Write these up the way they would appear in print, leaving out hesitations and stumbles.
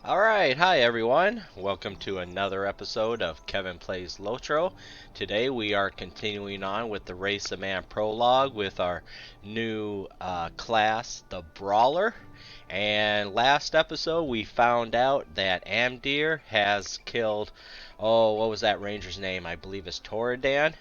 Alright, hi everyone. Welcome to another episode of Kevin Plays LOTRO. Today we are continuing on with the Race of Man Prologue with our new class, the Brawler. And last episode we found out that Amdir has killed, what was that ranger's name? I believe it's Toradan,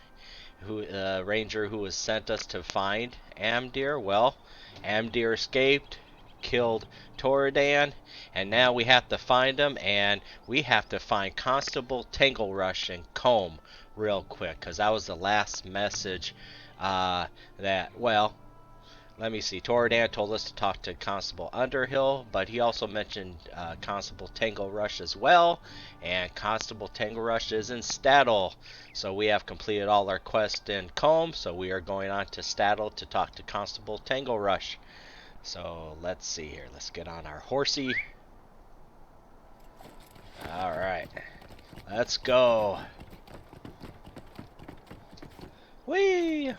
ranger who was sent us to find Amdir. Well, Amdir escaped, killed Toradan, and now we have to find him, and we have to find Constable Tanglerush and Comb real quick, because that was the last message let me see. Toradan told us to talk to Constable Underhill, but he also mentioned Constable Tanglerush as well, and Constable Tanglerush is in Staddle. So we have completed all our quests in Comb, so we are going on to Staddle to talk to Constable Tanglerush. So let's see here. Let's get on our horsey. Alright. Let's go. Whee!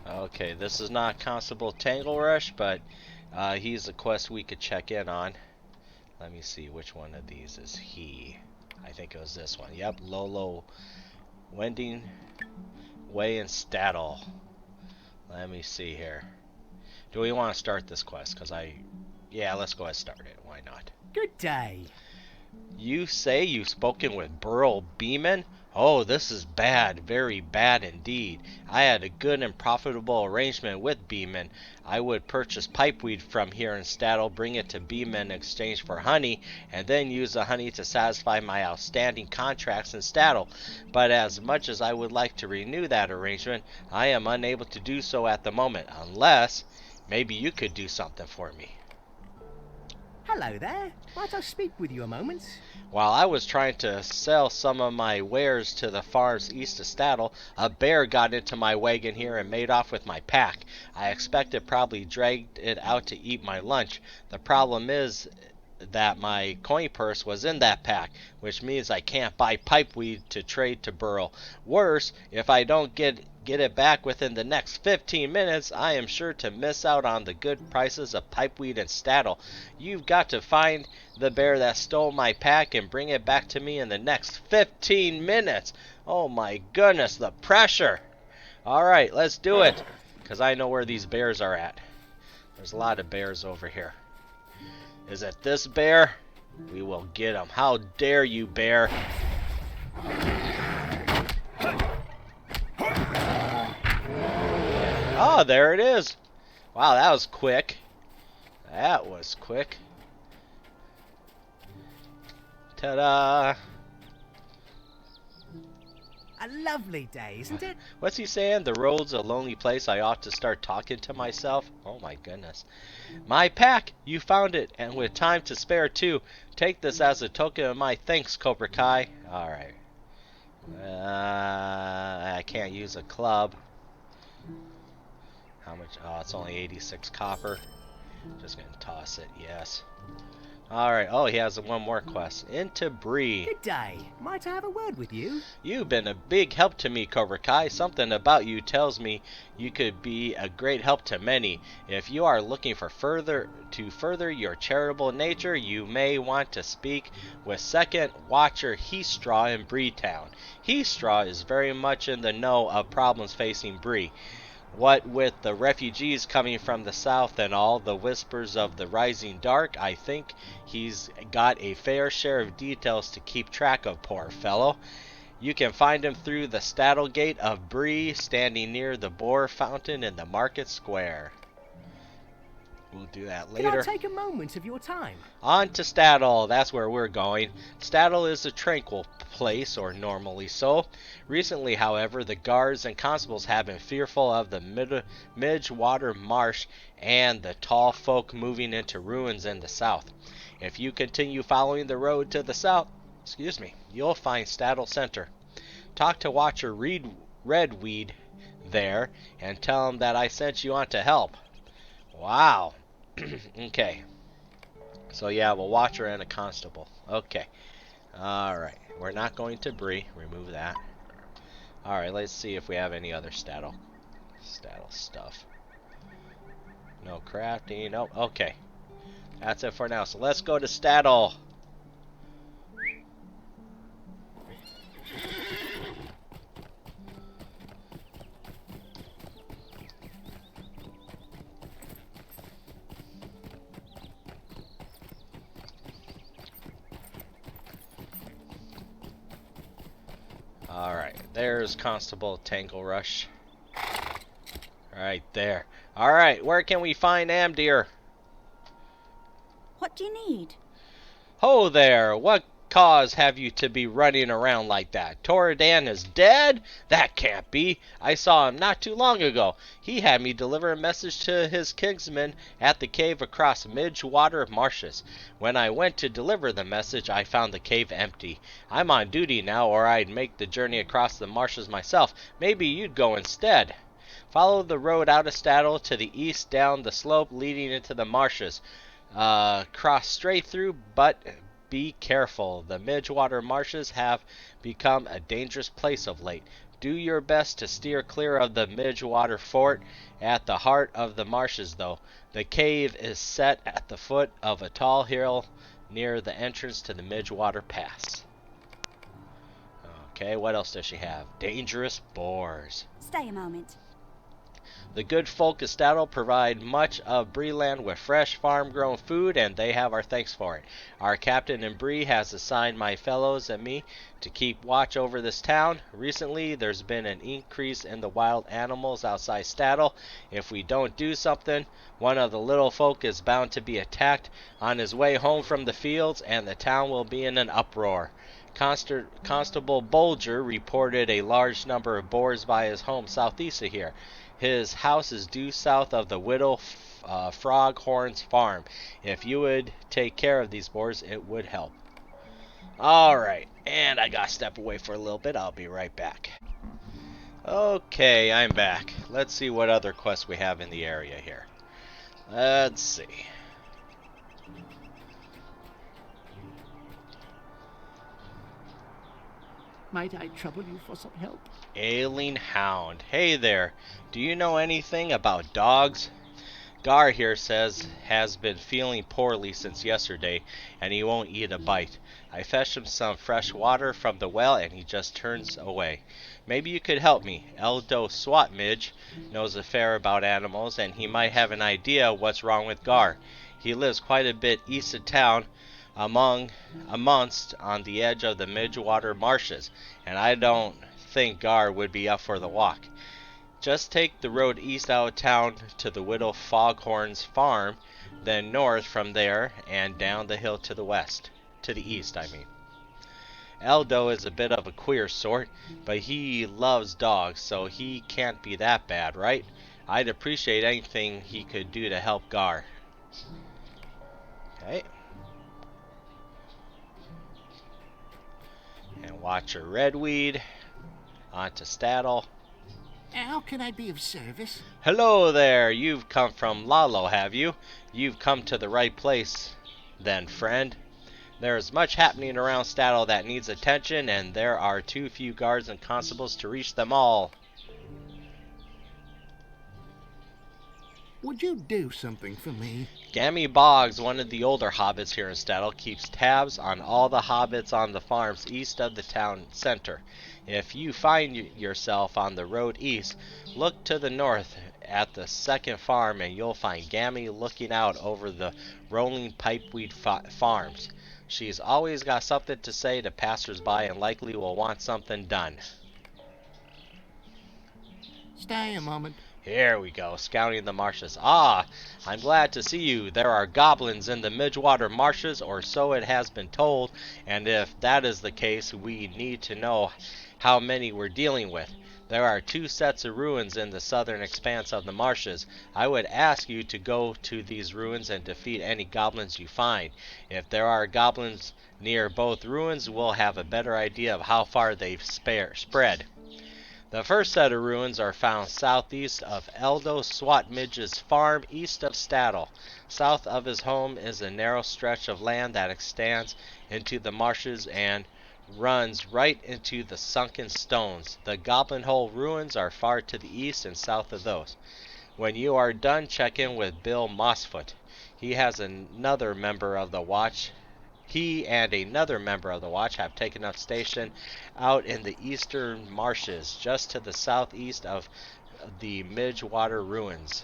Okay, this is not Constable Tanglerush, but he's a quest we could check in on. Let me see, which one of these is he? I think it was this one. Yep, Lolo, Wending Way, and Staddle. Let me see here. Do we want to start this quest? Yeah, let's go ahead and start it. Why not? Good day. You say you've spoken with Burl Beeman? Oh, this is bad, very bad indeed. I had a good and profitable arrangement with Beeman. I would purchase pipeweed from here in Staddle, bring it to Beeman in exchange for honey, and then use the honey to satisfy my outstanding contracts in Staddle. But as much as I would like to renew that arrangement, I am unable to do so at the moment, unless maybe you could do something for me. Hello there. Might I speak with you a moment? While I was trying to sell some of my wares to the farms east of Staddle, a bear got into my wagon here and made off with my pack. I expect it probably dragged it out to eat my lunch. The problem is that my coin purse was in that pack, which means I can't buy pipeweed to trade to Burl. Worse, if I don't get it back within the next 15 minutes, I am sure to miss out on the good prices of pipeweed and Staddle. You've got to find the bear that stole my pack and bring it back to me in the next 15 minutes. Oh my goodness, the pressure. Alright, let's do it, because I know where these bears are at. There's a lot of bears over here. Is it this bear? We will get him. How dare you, bear? Oh, there it is. Wow, that was quick. That was quick. Ta-da! A lovely day, isn't it? What's he saying? The road's a lonely place. I ought to start talking to myself. Oh my goodness. My pack! You found it, and with time to spare too. Take this as a token of my thanks, Cobra Kai. Alright. I can't use a club. How much? Oh, it's only 86 copper. Just gonna toss it, yes. Alright, oh, he has one more quest. Into Bree. Good day. Might I have a word with you? You've been a big help to me, Cobra Kai. Something about you tells me you could be a great help to many. If you are looking for further your charitable nature, you may want to speak with Second Watcher Heastraw in Breetown. Heastraw is very much in the know of problems facing Bree. What with the refugees coming from the south and all the whispers of the rising dark, I think he's got a fair share of details to keep track of, poor fellow. You can find him through the Staddle Gate of Bree, standing near the Boar Fountain in the Market Square. We'll do that later. Can I take a moment of your time? On to Staddle. That's where we're going. Staddle is a tranquil place, or normally so. Recently, however, the guards and constables have been fearful of the Midgewater Marsh and the tall folk moving into ruins in the south. If you continue following the road to the south, you'll find Staddle Center. Talk to Watcher Redweed there and tell him that I sent you on to help. Wow. Okay. So yeah, we'll Watcher and a Constable. Okay. Alright. We're not going to Bree. Remove that. Alright, let's see if we have any other Staddle stuff. No crafting. Nope. Okay. That's it for now. So let's go to Staddle. Alright, there's Constable Tanglerush. Right there. Alright, where can we find Amdir? What do you need? Ho there! What cause have you to be running around like that? Toradan is dead? That can't be. I saw him not too long ago. He had me deliver a message to his kinsman at the cave across Midgewater Marshes. When I went to deliver the message, I found the cave empty. I'm on duty now, or I'd make the journey across the marshes myself. Maybe you'd go instead. Follow the road out of Staddle to the east down the slope leading into the marshes. Cross straight through, but be careful. The Midgewater Marshes have become a dangerous place of late. Do your best to steer clear of the Midgewater Fort at the heart of the marshes, though. The cave is set at the foot of a tall hill near the entrance to the Midgewater Pass. Okay, what else does she have? Dangerous boars. Stay a moment. The good folk of Staddle provide much of Breeland with fresh farm-grown food, and they have our thanks for it. Our captain in Bree has assigned my fellows and me to keep watch over this town. Recently, there's been an increase in the wild animals outside Staddle. If we don't do something, one of the little folk is bound to be attacked on his way home from the fields, and the town will be in an uproar. Constable Bolger reported a large number of boars by his home southeast of here. His house is due south of the Widow Froghorn's farm. If you would take care of these boars, it would help. Alright, and I gotta step away for a little bit. I'll be right back. Okay, I'm back. Let's see what other quests we have in the area here. Let's see. Might I trouble you for some help? Ailing Hound. Hey there. Do you know anything about dogs? Gar here says has been feeling poorly since yesterday, and he won't eat a bite. I fetched him some fresh water from the well, and he just turns away. Maybe you could help me. Eldo Swatmidge knows a fair about animals, and he might have an idea what's wrong with Gar. He lives quite a bit east of town, amongst on the edge of the Midgewater Marshes, and I don't think Gar would be up for the walk. Just take the road east out of town to the Widow Foghorn's farm, then north from there and down the hill to the west. To the east, I mean. Eldo is a bit of a queer sort, but he loves dogs, so he can't be that bad, right? I'd appreciate anything he could do to help Gar. Okay. And Watcher Redweed. On to Staddle. How can I be of service? Hello there. You've come from Lalo, have you? You've come to the right place, then, friend. There is much happening around Staddle that needs attention, and there are too few guards and constables to reach them all. Would you do something for me? Gammy Boggs, one of the older hobbits here in Staddle, keeps tabs on all the hobbits on the farms east of the town center. If you find yourself on the road east, look to the north at the second farm, and you'll find Gammy looking out over the rolling pipeweed farms. She's always got something to say to passers-by and likely will want something done. Stay a moment. Here we go, scouting the marshes. Ah, I'm glad to see you. There are goblins in the Midgewater Marshes, or so it has been told, and if that is the case, we need to know how many we're dealing with. There are 2 sets of ruins in the southern expanse of the marshes. I would ask you to go to these ruins and defeat any goblins you find. If there are goblins near both ruins, we'll have a better idea of how far they've spread. The first set of ruins are found southeast of Eldo Swatmidge's farm, east of Staddle. South of his home is a narrow stretch of land that extends into the marshes and runs right into the sunken stones. The Goblin Hole ruins are far to the east and south of those. When you are done, check in with Bill Mossfoot. He and another member of the watch have taken up station out in the eastern marshes, just to the southeast of the Midgewater ruins.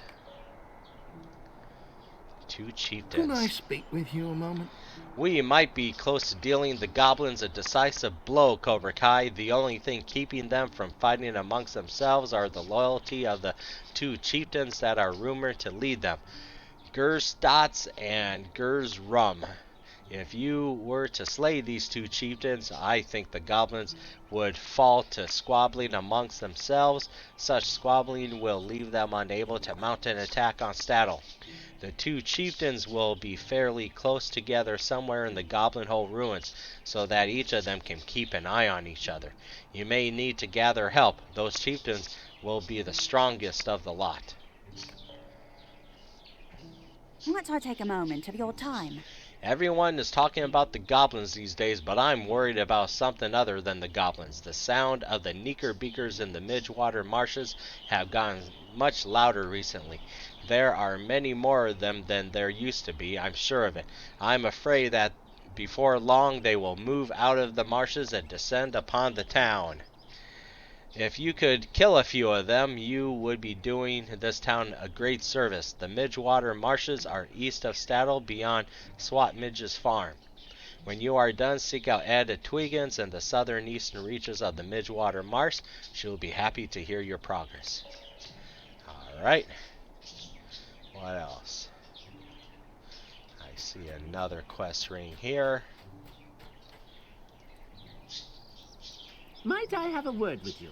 2 chieftains. Can I speak with you a moment? We might be close to dealing the goblins a decisive blow, Cobra Kai. The only thing keeping them from fighting amongst themselves are the loyalty of the 2 chieftains that are rumored to lead them, Gurzstaz and Gurzrum. If you were to slay these 2 chieftains, I think the goblins would fall to squabbling amongst themselves. Such squabbling will leave them unable to mount an attack on Staddle. The 2 chieftains will be fairly close together somewhere in the Goblin Hole ruins, so that each of them can keep an eye on each other. You may need to gather help. Those chieftains will be the strongest of the lot. Might I take a moment of your time? Everyone is talking about the goblins these days, but I'm worried about something other than the goblins. The sound of the Neeker beakers in the Midgewater marshes have gotten much louder recently. There are many more of them than there used to be, I'm sure of it. I'm afraid that before long they will move out of the marshes and descend upon the town. If you could kill a few of them, you would be doing this town a great service. The Midgewater marshes are east of Staddle, beyond Swatmidge's farm. When you are done, seek out Edda Twiggins in the southern eastern reaches of the Midgewater Marsh. She will be happy to hear your progress. Alright. What else? I see another quest ring here. Might I have a word with you?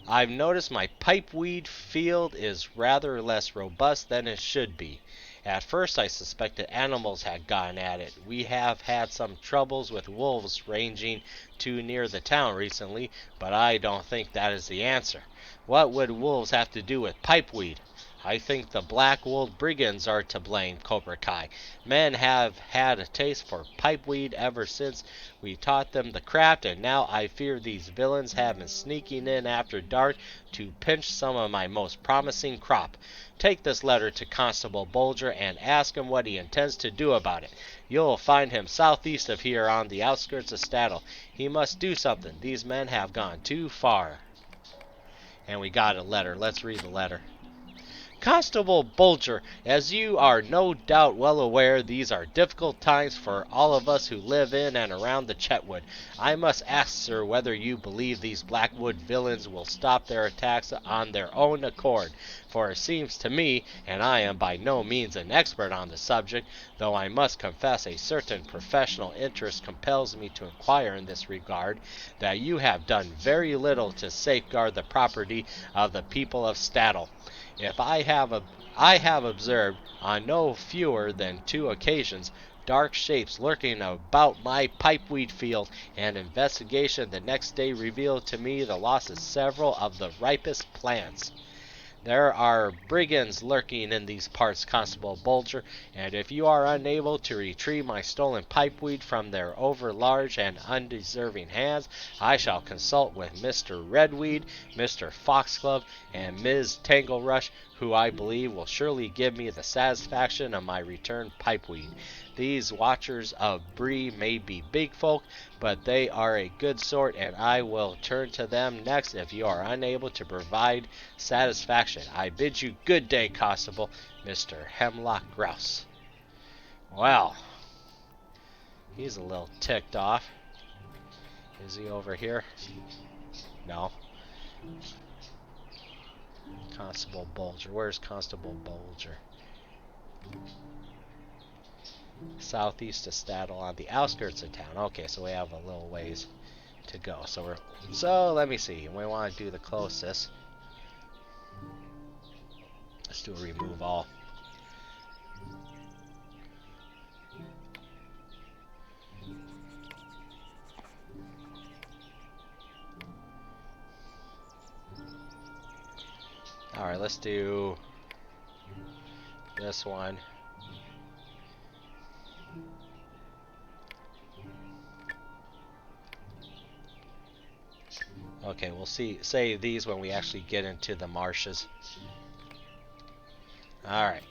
I've noticed my pipeweed field is rather less robust than it should be. At first I suspected animals had gotten at it. We have had some troubles with wolves ranging too near the town recently, but I don't think that is the answer. What would wolves have to do with pipeweed? I think the black-wooled brigands are to blame, Cobra Kai. Men have had a taste for pipeweed ever since we taught them the craft, and now I fear these villains have been sneaking in after dark to pinch some of my most promising crop. Take this letter to Constable Bulger and ask him what he intends to do about it. You'll find him southeast of here on the outskirts of Staddle. He must do something. These men have gone too far. And we got a letter. Let's read the letter. Constable Bulger, as you are no doubt well aware, these are difficult times for all of us who live in and around the Chetwood. I must ask, sir, whether you believe these Blackwood villains will stop their attacks on their own accord, for it seems to me, and I am by no means an expert on the subject, though I must confess a certain professional interest compels me to inquire in this regard, that you have done very little to safeguard the property of the people of Staddle. If I have observed on no fewer than 2 occasions dark shapes lurking about my pipeweed field, and investigation the next day revealed to me the loss of several of the ripest plants. There are brigands lurking in these parts, Constable Bulger, and if you are unable to retrieve my stolen pipeweed from their overlarge and undeserving hands, I shall consult with Mr. Redweed, Mr. Foxglove, and Ms. Tanglerush, who I believe will surely give me the satisfaction of my returned pipeweed. These watchers of Bree may be big folk, but they are a good sort, and I will turn to them next if you are unable to provide satisfaction. I bid you good day, Constable, Mr. Hemlock Grouse. Well, he's a little ticked off. Is he over here? No. Constable Bulger. Where's Constable Bulger? Southeast of Staddle on the outskirts of town. Okay, so we have a little ways to go. So let me see. We want to do the closest. Let's do a remove all. Alright, let's do this one. Okay, we'll say these when we actually get into the marshes. Alright.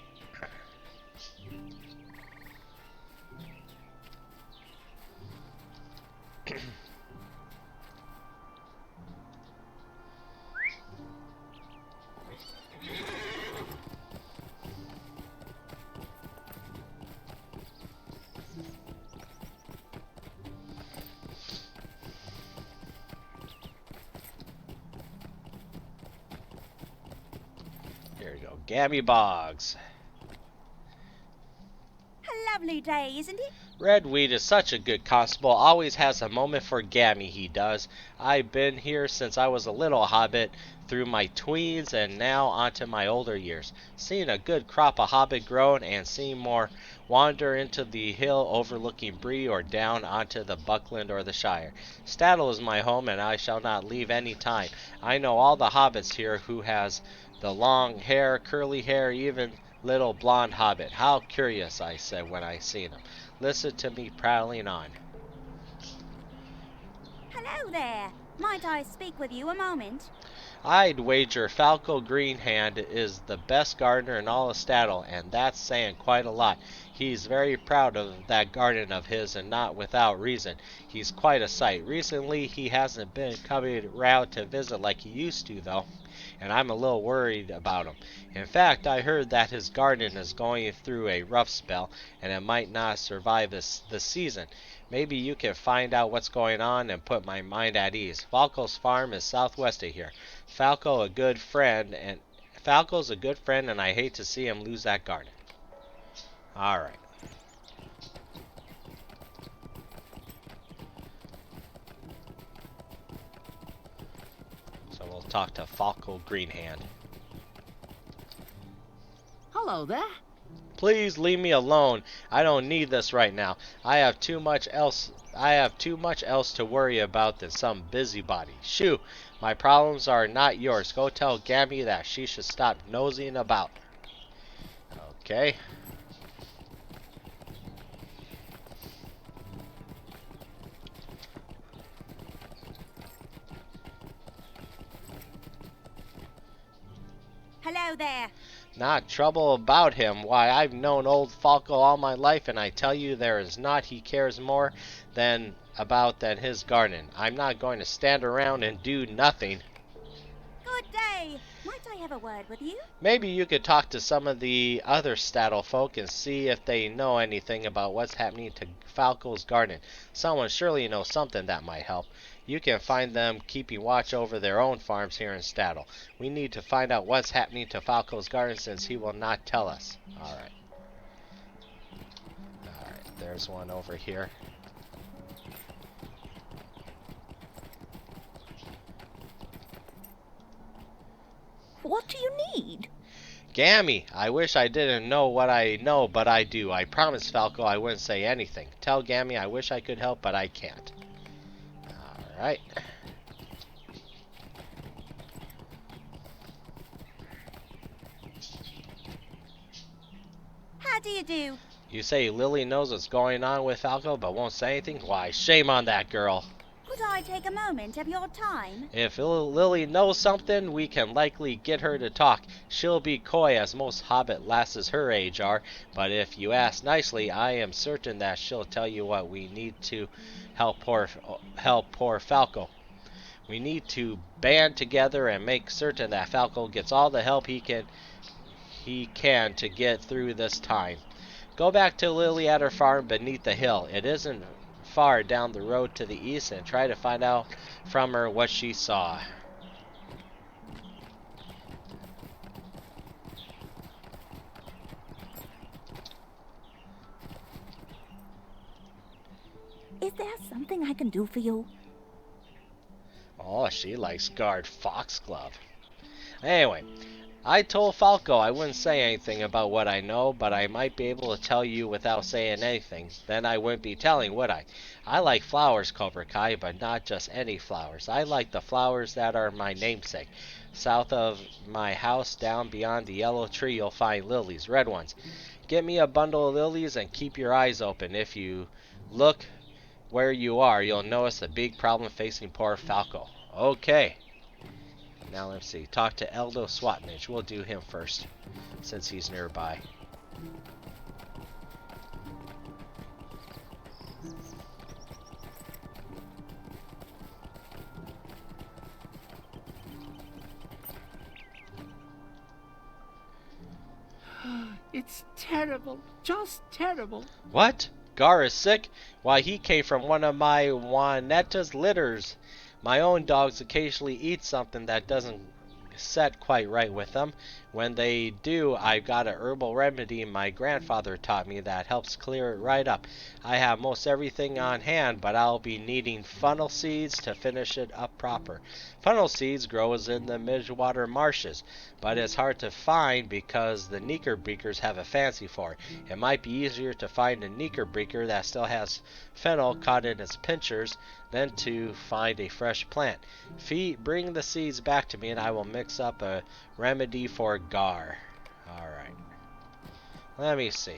Here we go. Gammy Boggs. A lovely day, isn't it? Redweed is such a good constable. Always has a moment for Gammy, he does. I've been here since I was a little hobbit, through my tweens and now onto my older years. Seen a good crop of hobbit grown and seen more wander into the hill overlooking Bree or down onto the Buckland or the Shire. Staddle is my home and I shall not leave any time. I know all the hobbits here who has the long hair, curly hair, even little blonde hobbit. How curious, I said when I seen him. Listen to me prattling on. Hello there. Might I speak with you a moment? I'd wager Falco Greenhand is the best gardener in all of Staddle, and that's saying quite a lot. He's very proud of that garden of his, and not without reason. He's quite a sight. Recently, he hasn't been coming round to visit like he used to, though, and I'm a little worried about him. In fact, I heard that his garden is going through a rough spell, and it might not survive this season. Maybe you can find out what's going on and put my mind at ease. Falco's farm is southwest of here. Falco's a good friend, and I hate to see him lose that garden. All right. So we'll talk to Falco Greenhand. Hello there. Please leave me alone. I don't need this right now. I have too much else to worry about than some busybody. Shoo! My problems are not yours. Go tell Gammy that she should stop nosing about. Okay. Hello there. Not trouble about him. Why, I've known old Falco all my life, and I tell you there is naught he cares more than his garden. I'm not going to stand around and do nothing. Good day. Might I have a word with you? Maybe you could talk to some of the other Staddle folk and see if they know anything about what's happening to Falco's garden. Someone surely knows something that might help. You can find them keeping watch over their own farms here in Staddle. We need to find out what's happening to Falco's garden since he will not tell us. Alright. Alright, there's one over here. What do you need? Gammy, I wish I didn't know what I know, but I do. I promised Falco I wouldn't say anything. Tell Gammy I wish I could help, but I can't. Alright. How do you do? You say Lily knows what's going on with Falco, but won't say anything? Why, shame on that girl. Could I take a moment of your time? If Lily knows something, we can likely get her to talk. She'll be coy, as most hobbit lasses her age are, but if you ask nicely, I am certain that she'll tell you what we need to help poor Falco. We need to band together and make certain that Falco gets all the help he can to get through this time. Go back to Lily at her farm beneath the hill. It isn't far down the road to the east, and try to find out from her what she saw. Is there something I can do for you? Oh, she likes guard foxglove. Anyway, I told Falco I wouldn't say anything about what I know, but I might be able to tell you without saying anything. Then I wouldn't be telling, would I? I like flowers, Cobra Kai, but not just any flowers. I like the flowers that are my namesake. South of my house, down beyond the yellow tree, you'll find lilies, red ones. Get me a bundle of lilies and keep your eyes open. If you look where you are, you'll notice a big problem facing poor Falco. Okay. Now let's see. Talk to Eldo Swatnich. We'll do him first, since he's nearby. It's terrible. Just terrible. What? Gar is sick? Why, he came from one of my Juanetta's litters. My own dogs occasionally eat something that doesn't set quite right with them. When they do, I've got a herbal remedy my grandfather taught me that helps clear it right up. I have most everything on hand, but I'll be needing funnel seeds to finish it up proper. Funnel seeds grows in the Midgewater Marshes, but it's hard to find because the Neeker breakers have a fancy for it. It might be easier to find a Neeker breaker that still has fennel caught in its pinchers than to find a fresh plant. Bring the seeds back to me and I will mix up a remedy for Gar. Alright. Let me see.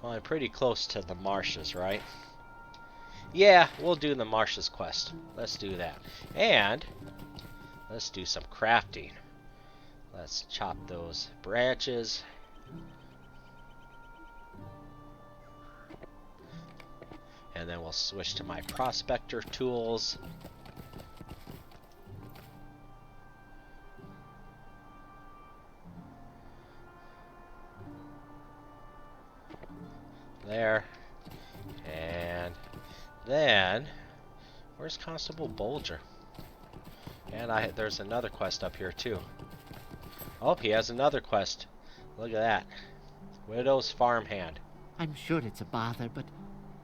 Well, I'm pretty close to the Marshes, right? Yeah, we'll do the Marshes quest. Let's do that. And let's do some crafting. Let's chop those branches. And then we'll switch to my prospector tools. There. And then, where's Constable Bulger? And there's another quest up here too. Oh, he has another quest. Look at that. Widow's farmhand. I'm sure it's a bother, but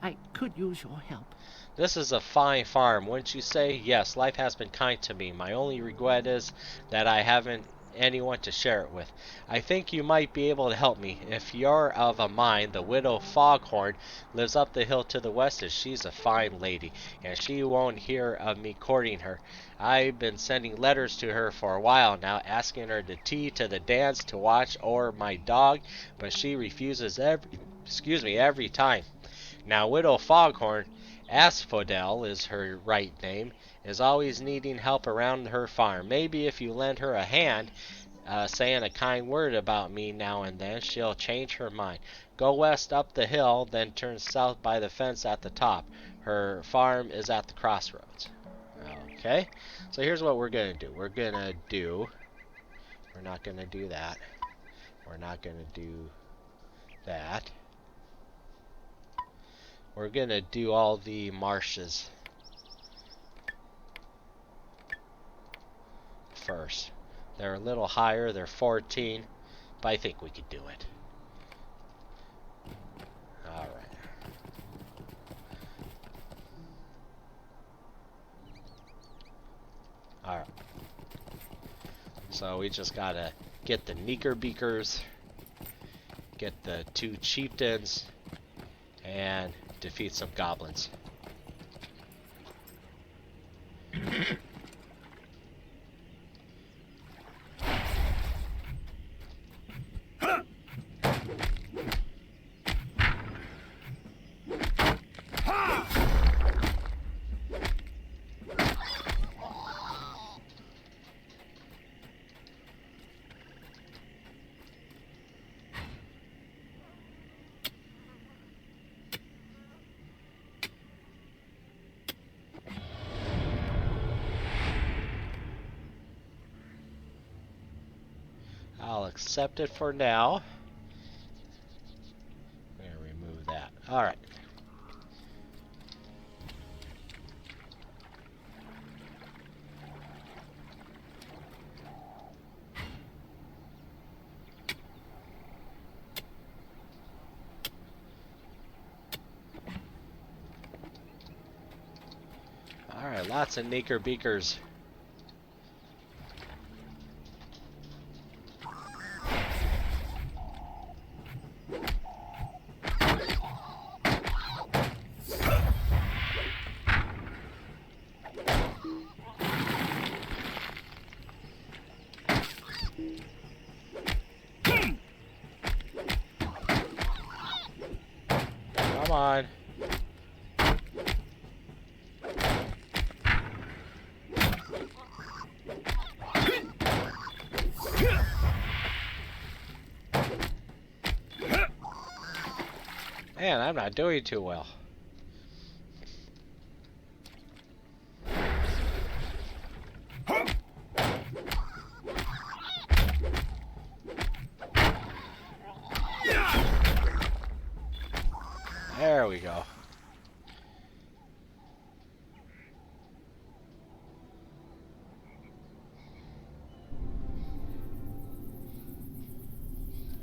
I could use your help. This is a fine farm, wouldn't you say? Yes, life has been kind to me. My only regret is that I haven't anyone to share it with. I think you might be able to help me. If you're of a mind, the widow Foghorn lives up the hill to the west, and she's a fine lady, and she won't hear of me courting her. I've been sending letters to her for a while now, asking her to tea, to the dance, to watch over my dog, but she refuses every time. Now, Widow Foghorn, Asphodel is her right name, is always needing help around her farm. Maybe if you lend her a hand, saying a kind word about me now and then, she'll change her mind. Go west up the hill, then turn south by the fence at the top. Her farm is at the crossroads. Okay, so here's what we're going to do. We're not going to do that. We're not going to do that. We're going to do all the marshes first. They're a little higher, they're 14, but I think we could do it. Alright. Alright. So we just gotta get the Neeker beakers, get the 2 chieftains, and defeat some goblins. I'll accept it for now. I'm going to remove that. Alright. Alright, lots of Neeker beakers. Come on. Man, I'm not doing too well. There we go.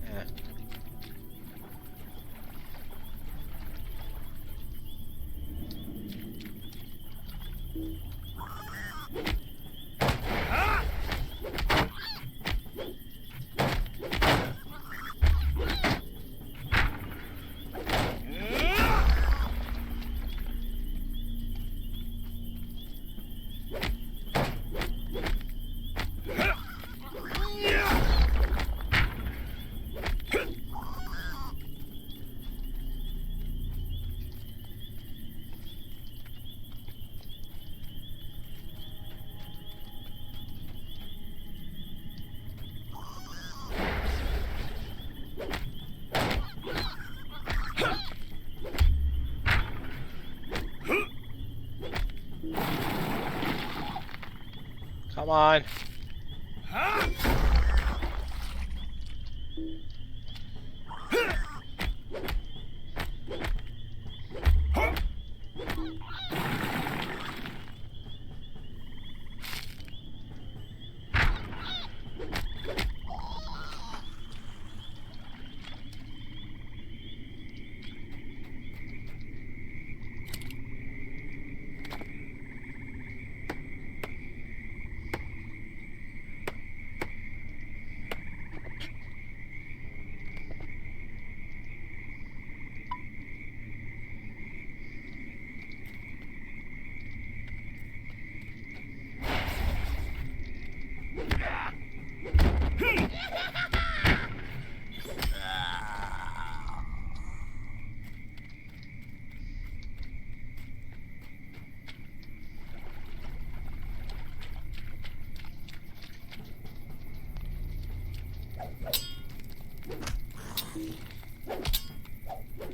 Yeah. Come on.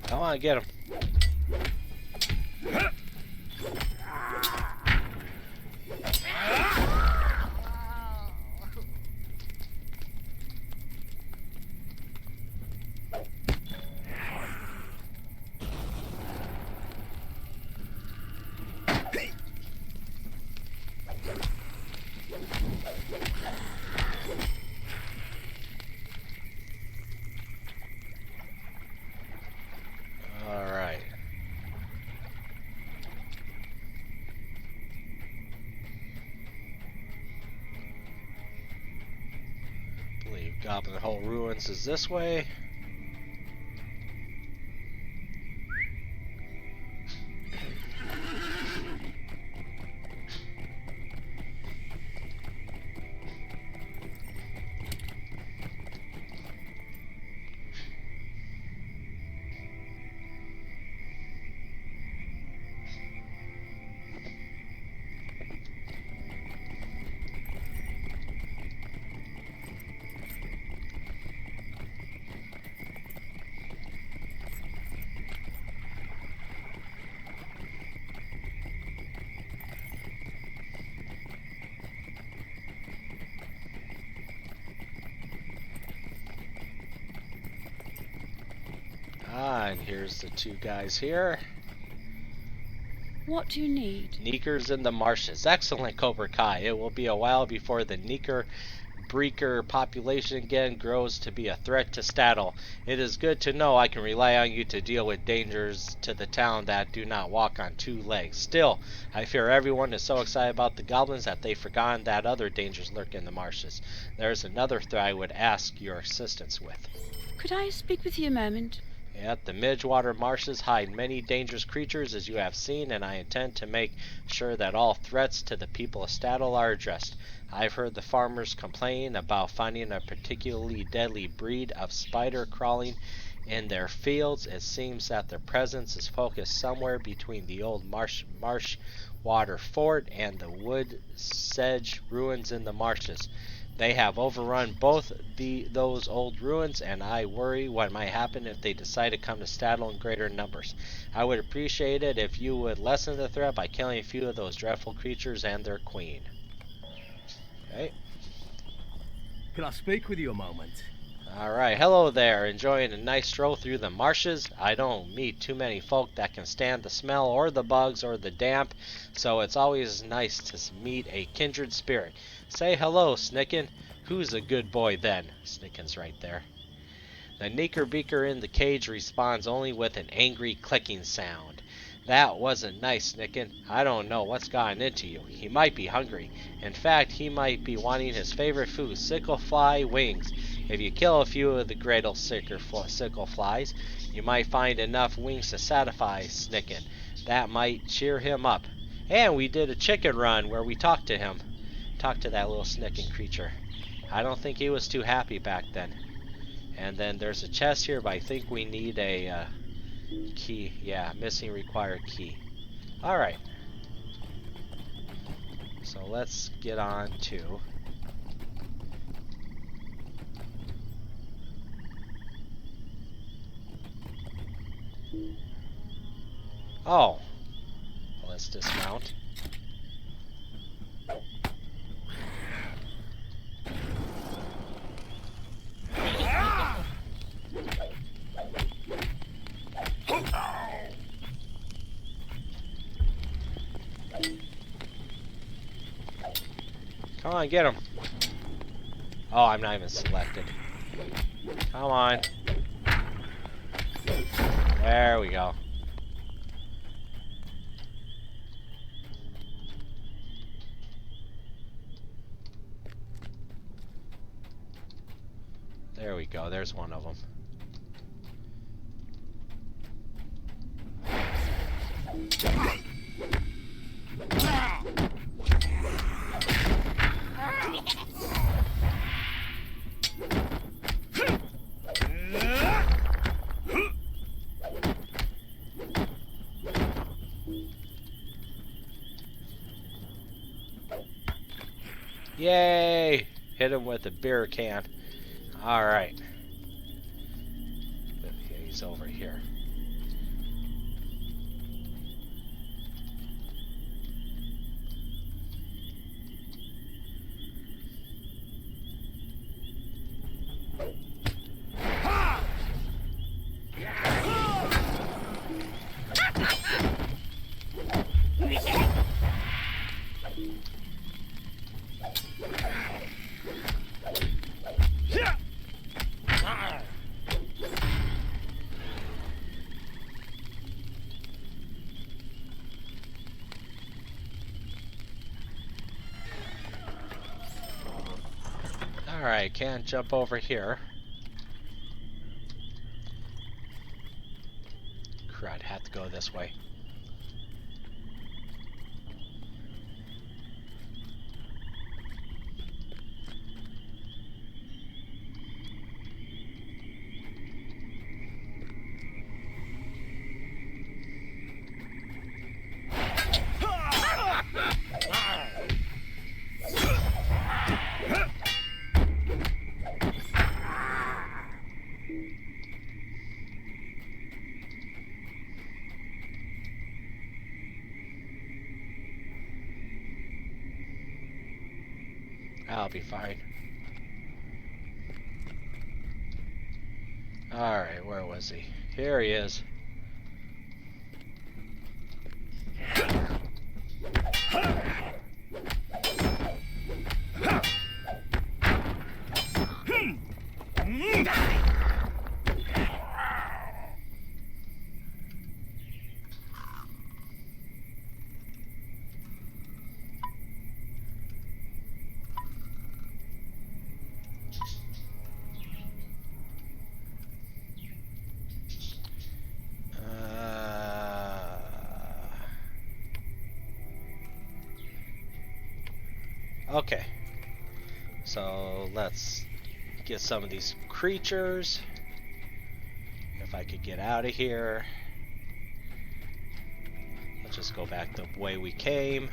Come on, get him. Goblin Hole Ruins is this way. And here's the two guys here. What do you need? Neeker's in the Marshes. Excellent, Cobra Kai. It will be a while before the Neeker breaker population again grows to be a threat to Staddle. It is good to know I can rely on you to deal with dangers to the town that do not walk on two legs. Still, I fear everyone is so excited about the goblins that they've forgotten that other dangers lurk in the marshes. There is another threat I would ask your assistance with. Could I speak with you a moment? Yet the Midgewater marshes hide many dangerous creatures, as you have seen, and I intend to make sure that all threats to the people of Staddle are addressed. I've heard the farmers complain about finding a particularly deadly breed of spider crawling in their fields. It seems that their presence is focused somewhere between the old Marshwater fort and the wood sedge ruins in the marshes. They have overrun both those old ruins, and I worry what might happen if they decide to come to Staddle in greater numbers. I would appreciate it if you would lessen the threat by killing a few of those dreadful creatures and their queen. Okay. Can I speak with you a moment? Alright, hello there. Enjoying a nice stroll through the marshes? I don't meet too many folk that can stand the smell or the bugs or the damp, so it's always nice to meet a kindred spirit. Say hello, Snicken. Who's a good boy then? Snicken's right there. The Neeker beaker in the cage responds only with an angry clicking sound. That wasn't nice, Snicken. I don't know what's gotten into you. He might be hungry. In fact, he might be wanting his favorite food, sickle fly wings. If you kill a few of the great old sickle flies, you might find enough wings to satisfy Snicken. That might cheer him up. And we did a chicken run where we talked to him. Talked to that little Snicken creature. I don't think he was too happy back then. And then there's a chest here, but I think we need a key. Yeah, missing required key. Alright. So let's get on to... Oh. Well, let's dismount. Come on, get him. Oh, I'm not even selected. Come on. There we go. There we go. There's one of them. Yay! Hit him with a beer can. Alright. He's over here. Alright, can't jump over here. Crud, have to go this way. I'll be fine. Alright, where was he? Here he is. Okay. So let's get some of these creatures. If I could get out of here. Let's just go back the way we came.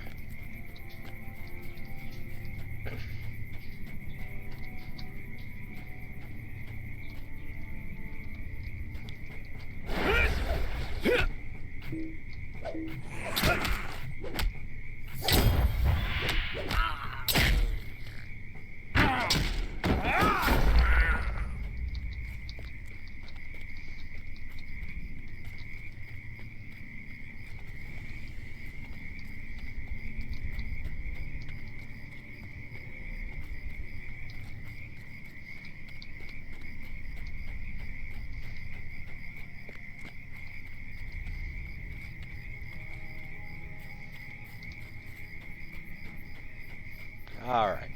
Alright.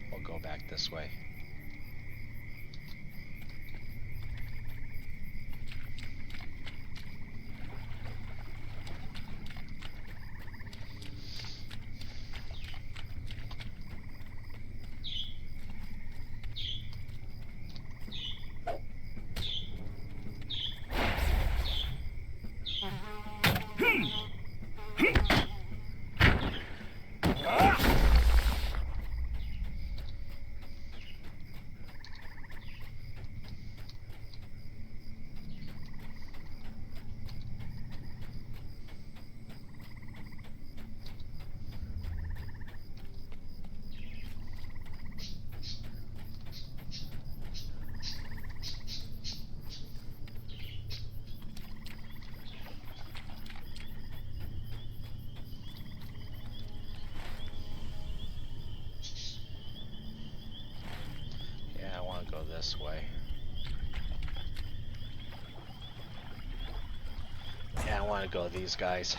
We'll go back this way. Go this way. Yeah, I want to go these guys.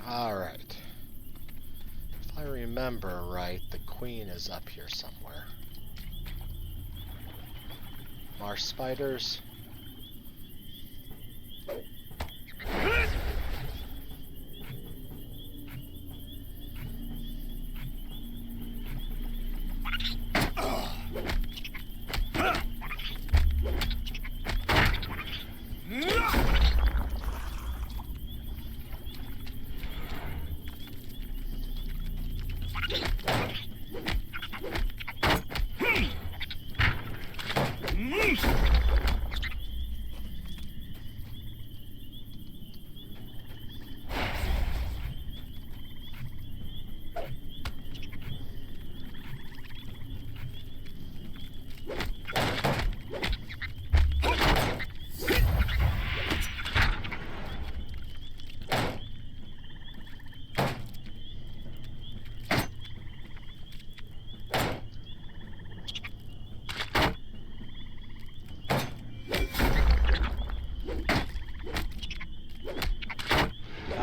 Alright. If I remember right, the queen is up here somewhere. Marsh spiders.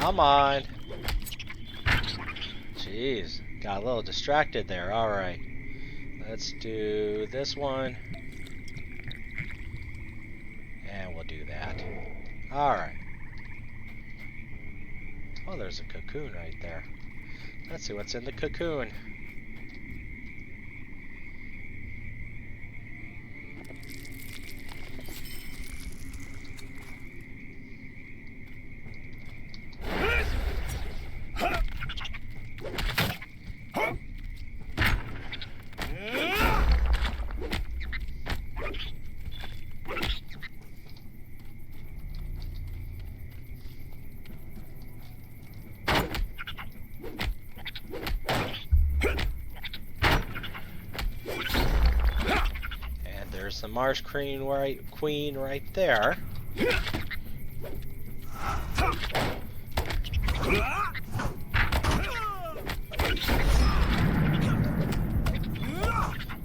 Come on. Jeez, got a little distracted there. Alright. Let's do this one. And we'll do that. Alright. Oh, there's a cocoon right there. Let's see what's in the cocoon. There's the Marsh queen right there.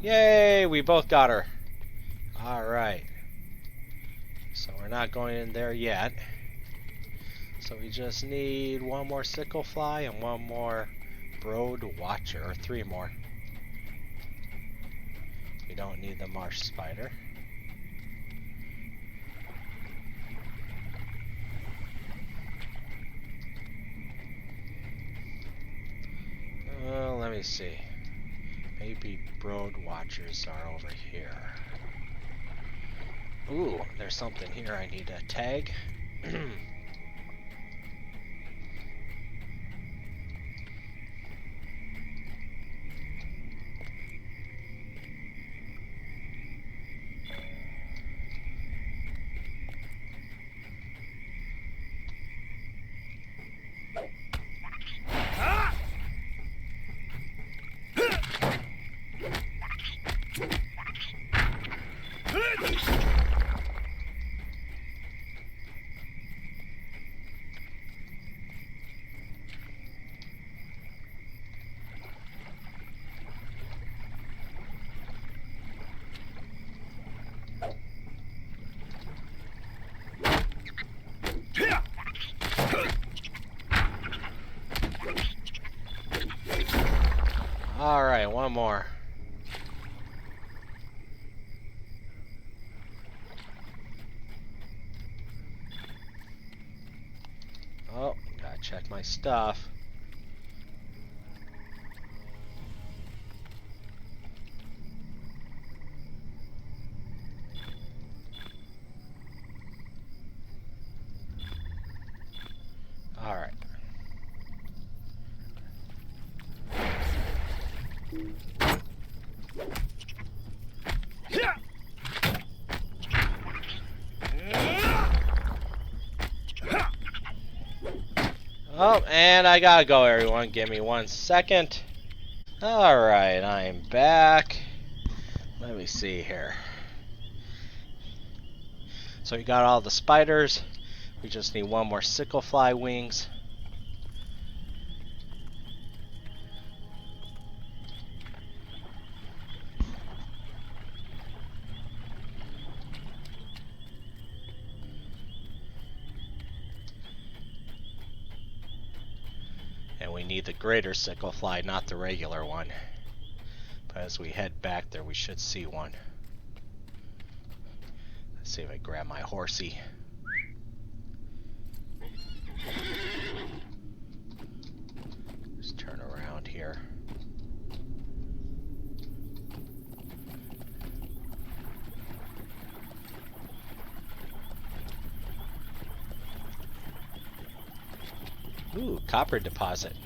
Yay, we both got her. Alright. So we're not going in there yet. So we just need one more sickle fly and one more brood watcher, or three more. We don't need the marsh spider. Let me see. Maybe brood watchers are over here. Ooh, there's something here I need to tag. Alright, one more. Oh, gotta check my stuff. Alright. Oh, and I gotta go, everyone. Give me 1 second. Alright, I'm back. Let me see here. So we got all the spiders. We just need one more sickle fly wings. And we need the greater sickle fly, not the regular one. But as we head back there, we should see one. Let's see if I grab my horsey. Just turn around here. Ooh, copper deposit.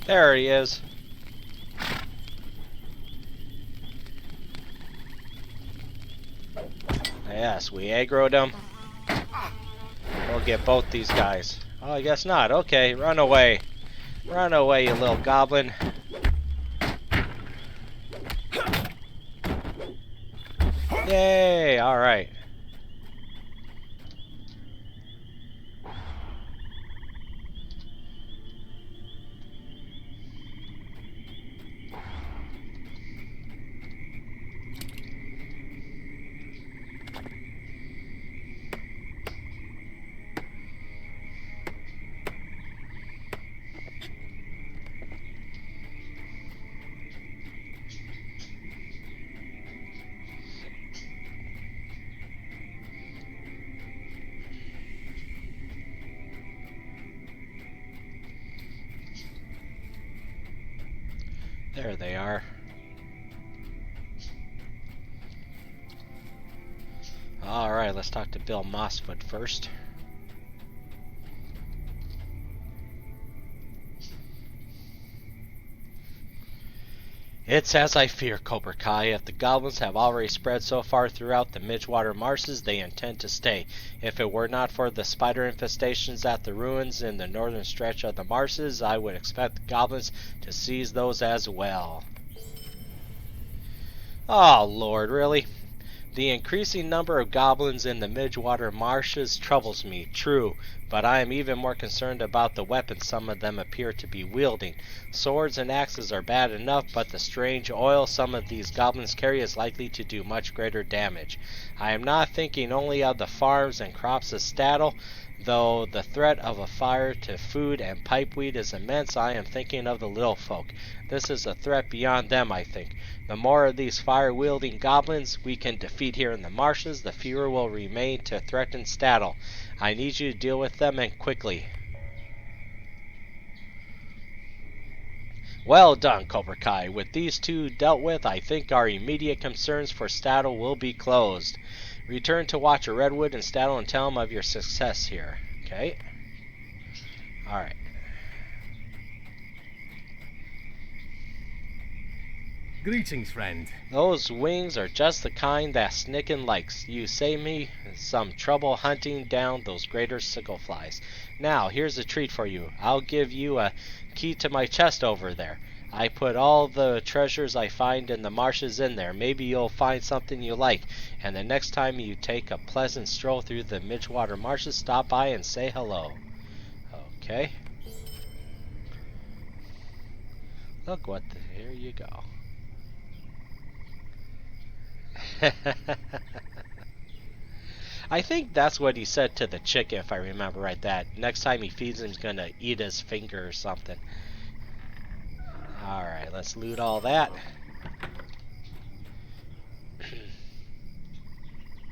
There he is. Yes, we aggroed them. We'll get both these guys. Oh, I guess not. Okay, run away. Run away, you little goblin. Yay! Alright. There they are. Alright, let's talk to Bill Mossfoot first. It's as I fear, Cobra Kai. If the goblins have already spread so far throughout the Midgewater marshes, they intend to stay. If it were not for the spider infestations at the ruins in the northern stretch of the marshes, I would expect the goblins to seize those as well. Oh, Lord, really? The increasing number of goblins in the Midgewater marshes troubles me, true, but I am even more concerned about the weapons some of them appear to be wielding. Swords and axes are bad enough, but the strange oil some of these goblins carry is likely to do much greater damage. I am not thinking only of the farms and crops of Staddle, though the threat of a fire to food and pipeweed is immense. I am thinking of the little folk. This is a threat beyond them, I think. The more of these fire-wielding goblins we can defeat here in the marshes, the fewer will remain to threaten Staddle. I need you to deal with them, and quickly. Well done, Cobra Kai. With these two dealt with, I think our immediate concerns for Staddle will be closed. Return to Watcher Redwood and Staddle and tell him of your success here. Okay? Alright. Greetings, friend. Those wings are just the kind that Snicken likes. You save me some trouble hunting down those greater sickleflies. Now, here's a treat for you. I'll give you a key to my chest over there. I put all the treasures I find in the marshes in there. Maybe you'll find something you like. And the next time you take a pleasant stroll through the Midgewater marshes, stop by and say hello. Okay. Look what here you go. I think that's what he said to the chicken, if I remember right. That next time he feeds him, he's gonna eat his finger or something. Alright, let's loot all that.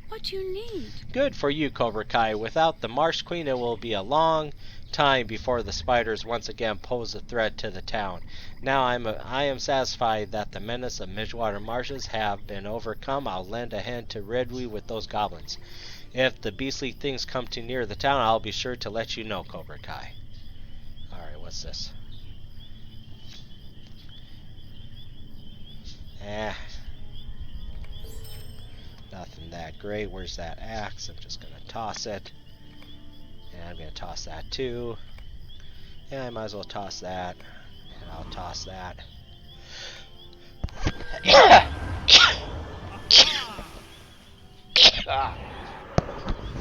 What do you need? Good for you, Cobra Kai. Without the Marsh Queen, it will be a long time before the spiders once again pose a threat to the town. Now I am satisfied that the menace of Midgewater marshes have been overcome. I'll lend a hand to Redwood with those goblins. If the beastly things come too near the town, I'll be sure to let you know, Cobra Kai. Alright, what's this? Nothing that great. Where's that axe? I'm just going to toss it. And I'm going to toss that too. And I might as well toss that. And I'll toss that.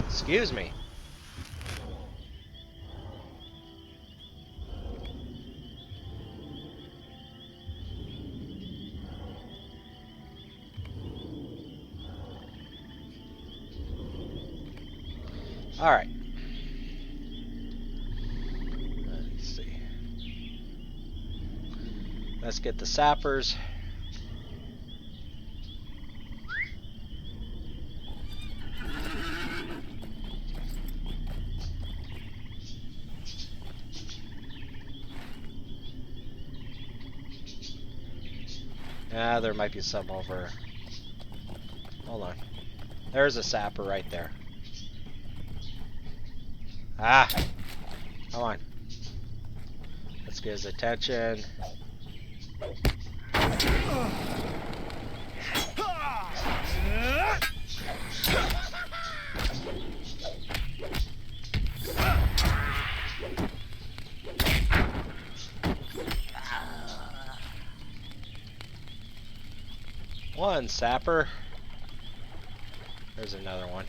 Excuse me. Alright. Let's see. Let's get the sappers. There might be some over. Hold on. There's a sapper right there. Ah! Come on. Let's get his attention. One sapper. There's another one.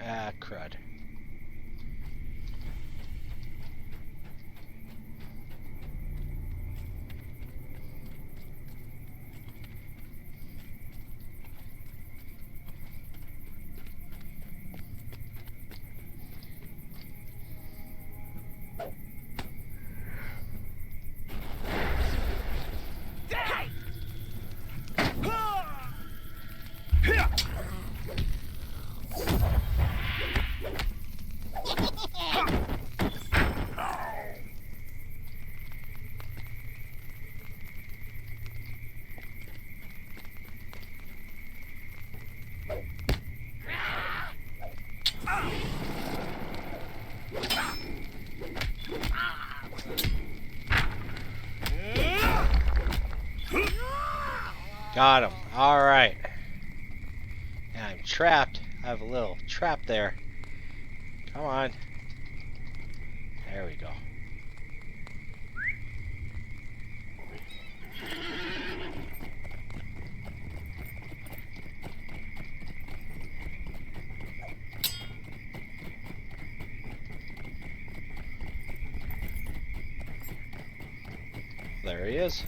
Ah, crud. Got him. Alright. And I'm trapped. I have a little trap there. Come on. There we go. There he is.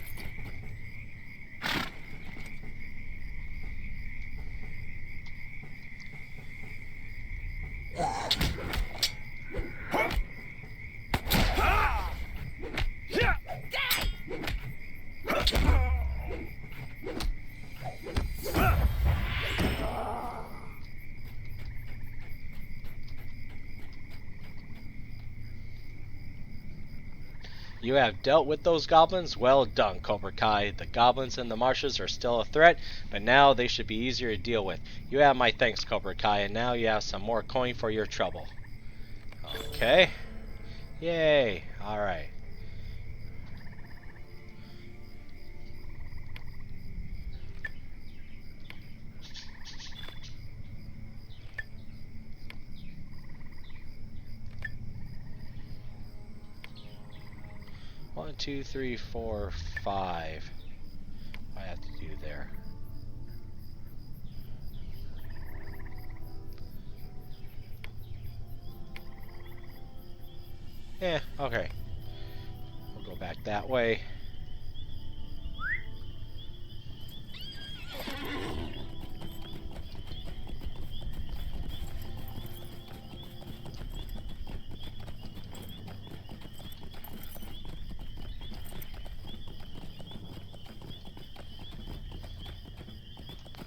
You have dealt with those goblins? Well done, Cobra Kai. The goblins in the marshes are still a threat, but now they should be easier to deal with. You have my thanks, Cobra Kai, and now you have some more coin for your trouble. Okay. Yay. Alright. One, two, three, four, five. I have to do there. Okay. We'll go back that way.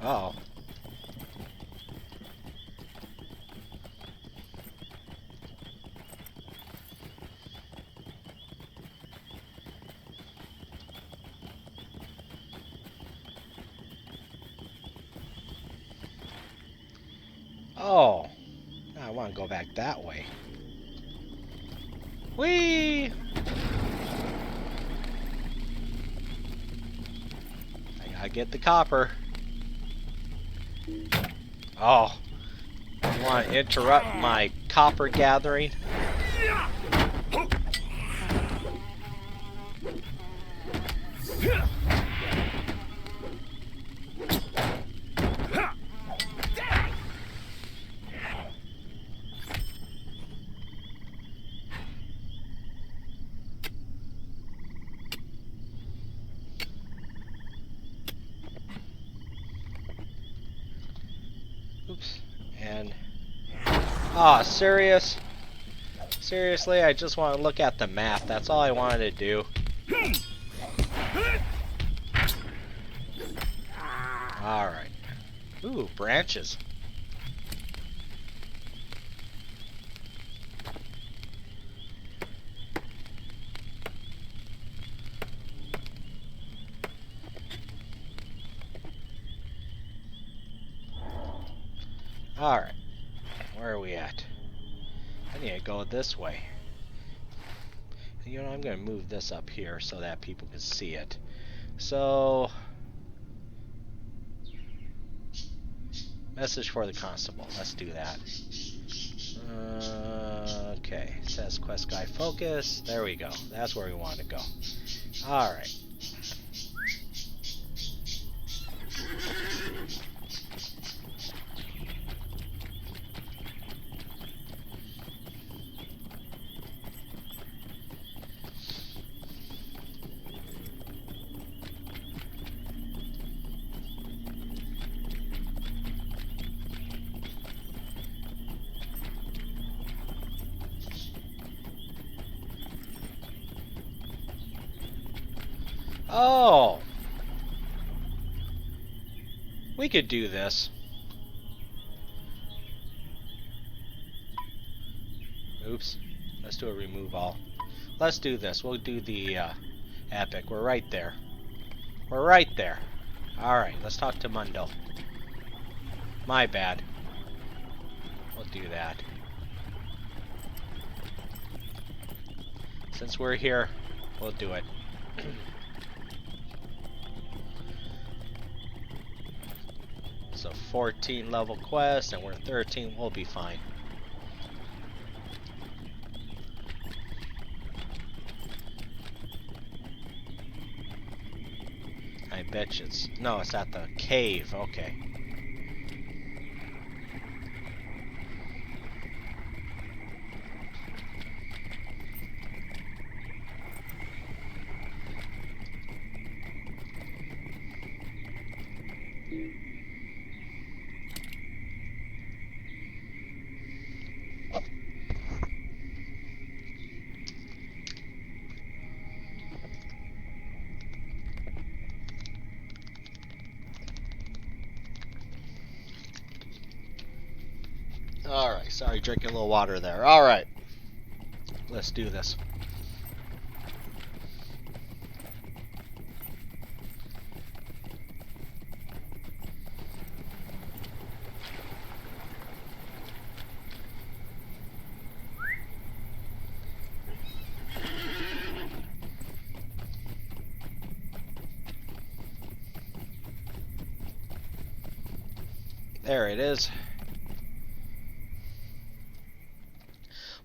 Uh-oh. Oh, I want to go back that way. Whee! I gotta get the copper. Oh, you want to interrupt my copper gathering? Oops. And oh, serious? Seriously, I just want to look at the map. That's all I wanted to do. Alright. Ooh, branches. Alright. Where are we at? I need to go this way. You know, I'm going to move this up here so that people can see it. So, message for the constable. Let's do that. Okay. It says quest guide focus. There we go. That's where we want to go. Alright. Oh! We could do this. Oops. Let's do a remove all. Let's do this. We'll do the epic. We're right there. We're right there. Alright, let's talk to Mundo. My bad. We'll do that. Since we're here, we'll do it. It's a 14 level quest and we're 13, we'll be fine. I bet you it's, no, it's at the cave, okay. Alright, sorry, drinking a little water there. Alright, let's do this. There it is.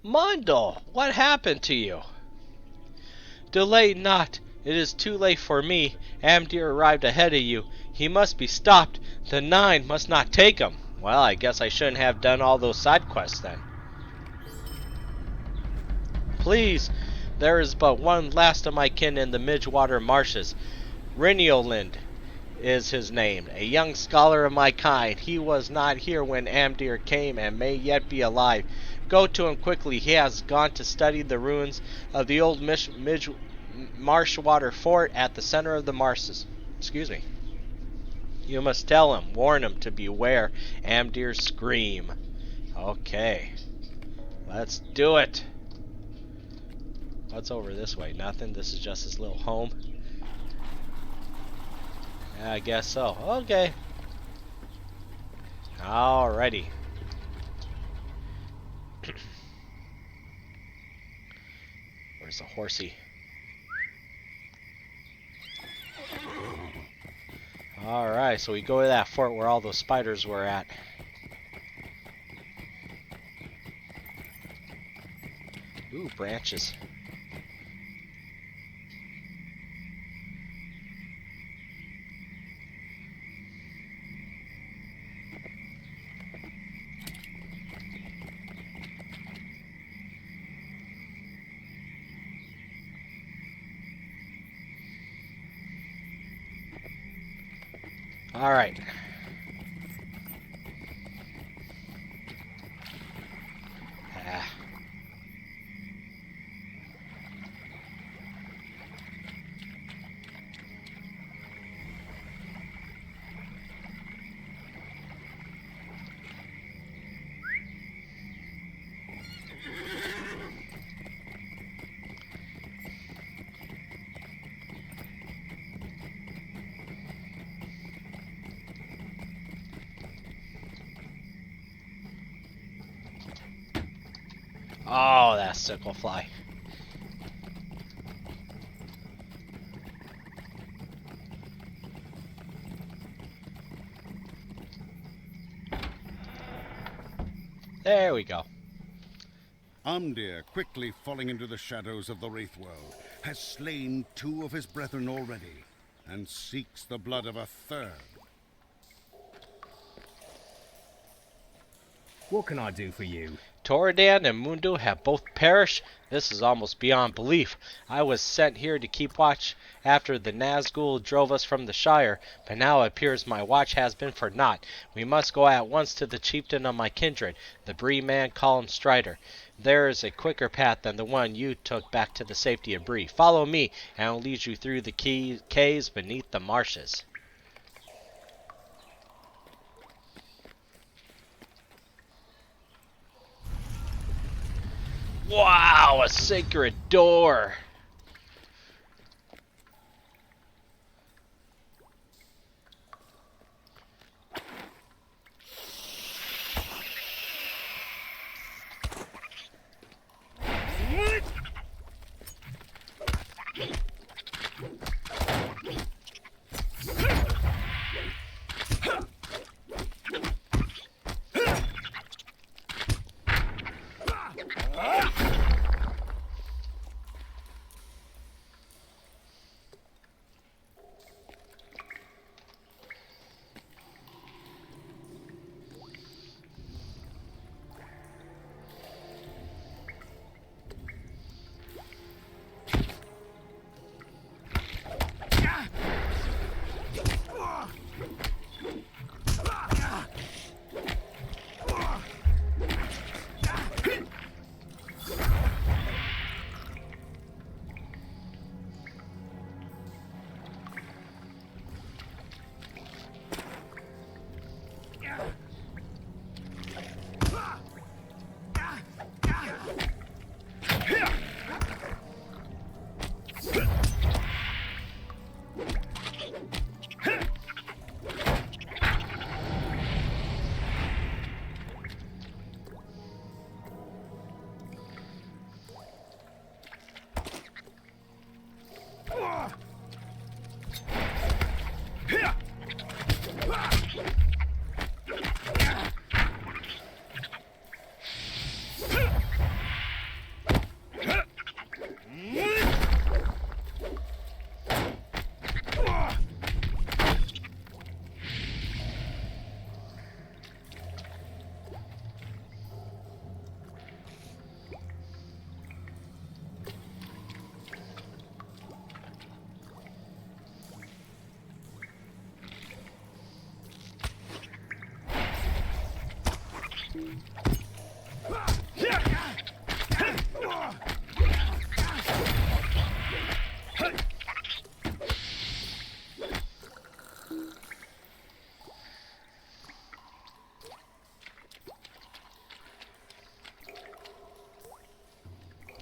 Mondo, what happened to you? Delay not. It is too late for me. Amdir arrived ahead of you. He must be stopped. The 9 must not take him. Well, I guess I shouldn't have done all those side quests then. please. There is but one last of my kin in the Midgewater Marshes. Riniolind is his name, a young scholar of my kind. He was not here when Amdir came and may yet be alive. Go to him quickly. He has gone to study the ruins of the old Marshwater fort at the center of the Marshes. Excuse me. You must tell him, warn him to beware Amdir's scream. Okay. Let's do it. What's over this way? Nothing. This is just his little home. Yeah, I guess so. Okay. Alrighty. Where's the horsey? Alright, so we go to that fort where all those spiders were at. Ooh, branches. All right. Oh, that sickle fly. There we go. Amdir, quickly falling into the shadows of the Wraith world, has slain 2 of his brethren already, and seeks the blood of a 3rd. What can I do for you? Toradan and Mundu have both perished. This is almost beyond belief. I was sent here to keep watch after the Nazgul drove us from the Shire, but now it appears my watch has been for naught. We must go at once to the chieftain of my kindred, the Bree man call him Strider. There is a quicker path than the one you took back to the safety of Bree. Follow me, and I'll lead you through the caves beneath the marshes. Wow, a sacred door!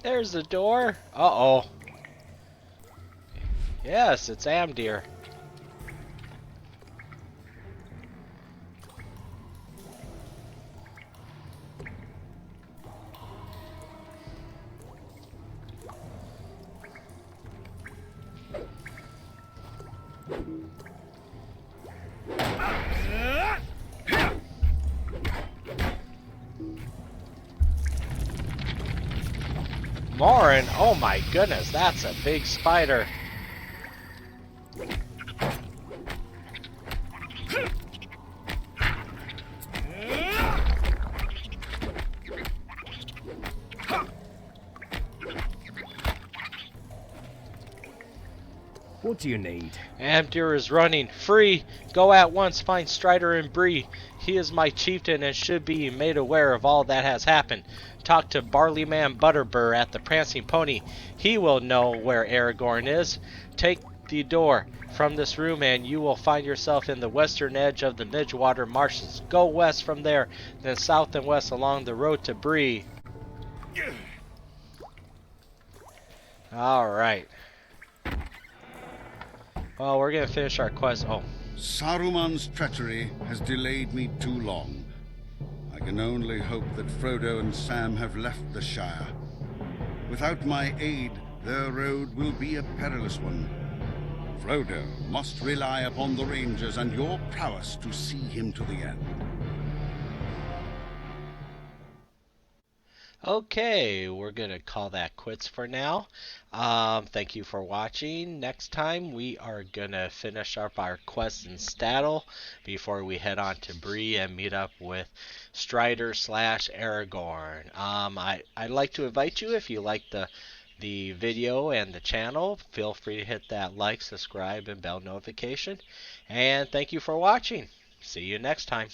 There's the door. Uh-oh. Yes, it's Amdir. Morin, oh my goodness, that's a big spider. What do you need? Amdir is running. Free! Go at once, find Strider and Bree. He is my chieftain and should be made aware of all that has happened. Talk to Barleyman Butterbur at the Prancing Pony. He will know where Aragorn is. Take the door from this room and you will find yourself in the western edge of the Midgewater Marshes. Go west from there, then south and west along the road to Bree. Alright. Well, we're gonna finish our quest. Oh. Saruman's treachery has delayed me too long. I can only hope that Frodo and Sam have left the Shire. Without my aid, their road will be a perilous one. Frodo must rely upon the Rangers and your prowess to see him to the end. Okay, we're gonna call that quits for now. Thank you for watching. Next time we are gonna finish up our quest in Stattle before we head on to Bree and meet up with Strider / Aragorn. I'd like to invite you, if you like the video and the channel, feel free to hit that like, subscribe, and bell notification. And thank you for watching. See you next time.